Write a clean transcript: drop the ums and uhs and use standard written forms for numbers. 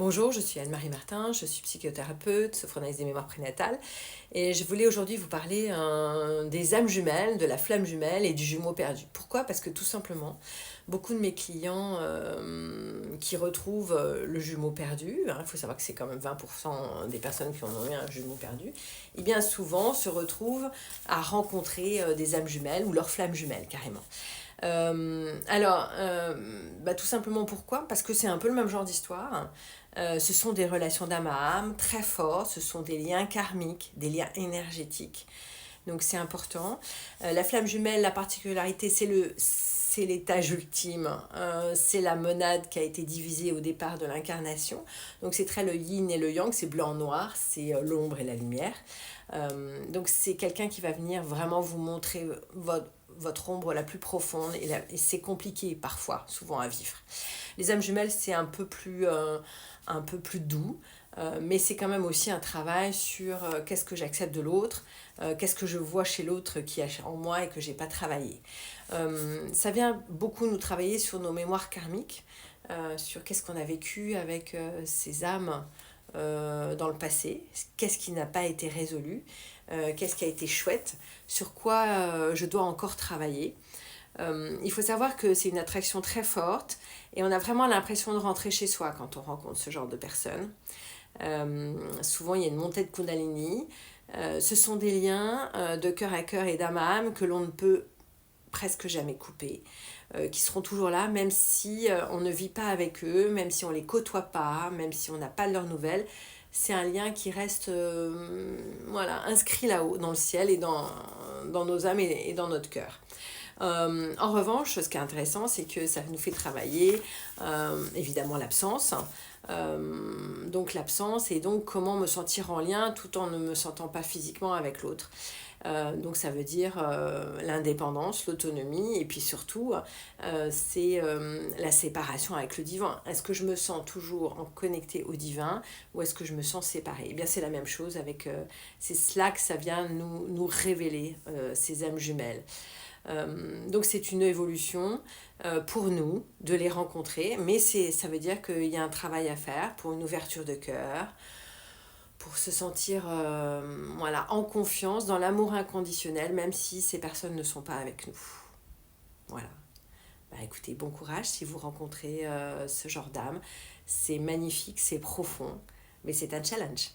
Bonjour, je suis Anne-Marie Martin, je suis psychothérapeute, sophrologue des mémoires prénatales et je voulais aujourd'hui vous parler des âmes jumelles, de la flamme jumelle et du jumeau perdu. Pourquoi? Parce que tout simplement, beaucoup de mes clients qui retrouvent le jumeau perdu, il faut savoir que c'est quand même 20% des personnes qui en ont eu un jumeau perdu, et bien souvent se retrouvent à rencontrer des âmes jumelles ou leurs flammes jumelles carrément. Tout simplement pourquoi? Parce que c'est un peu le même genre d'histoire. Ce sont des relations d'âme à âme très fortes, ce sont des liens karmiques, des liens énergétiques. Donc c'est important. La flamme jumelle, la particularité, c'est l'étage ultime. C'est la monade qui a été divisée au départ de l'incarnation. Donc c'est très le yin et le yang, c'est blanc-noir, c'est l'ombre et la lumière. Donc c'est quelqu'un qui va venir vraiment vous montrer votre ombre la plus profonde et c'est compliqué parfois, souvent à vivre. Les âmes jumelles, c'est un peu plus doux, mais c'est quand même aussi un travail sur qu'est-ce que j'accepte de l'autre, qu'est-ce que je vois chez l'autre qui a en moi et que j'ai pas travaillé. Ça vient beaucoup nous travailler sur nos mémoires karmiques, sur qu'est-ce qu'on a vécu avec ces âmes dans le passé, qu'est-ce qui n'a pas été résolu, qu'est-ce qui a été chouette, sur quoi je dois encore travailler. Il faut savoir que c'est une attraction très forte et on a vraiment l'impression de rentrer chez soi quand on rencontre ce genre de personnes. Souvent, il y a une montée de Kundalini. Ce sont des liens de cœur à cœur et d'âme à âme que l'on ne peut presque jamais couper, qui seront toujours là, même si on ne vit pas avec eux, même si on ne les côtoie pas, même si on n'a pas de leurs nouvelles. C'est un lien qui reste inscrit là-haut, dans le ciel et dans nos âmes et dans notre cœur. En revanche, ce qui est intéressant, c'est que ça nous fait travailler évidemment l'absence. Donc l'absence et donc comment me sentir en lien tout en ne me sentant pas physiquement avec l'autre. Donc ça veut dire l'indépendance, l'autonomie et puis surtout c'est la séparation avec le divin. Est-ce que je me sens toujours en connecté au divin ou est-ce que je me sens séparée? Eh bien c'est la même chose avec c'est cela que ça vient nous révéler ces âmes jumelles. Donc c'est une évolution pour nous de les rencontrer, mais ça veut dire qu'il y a un travail à faire pour une ouverture de cœur, pour se sentir en confiance dans l'amour inconditionnel, même si ces personnes ne sont pas avec nous. Voilà. Écoutez, bon courage si vous rencontrez ce genre d'âme. C'est magnifique, c'est profond, mais c'est un challenge.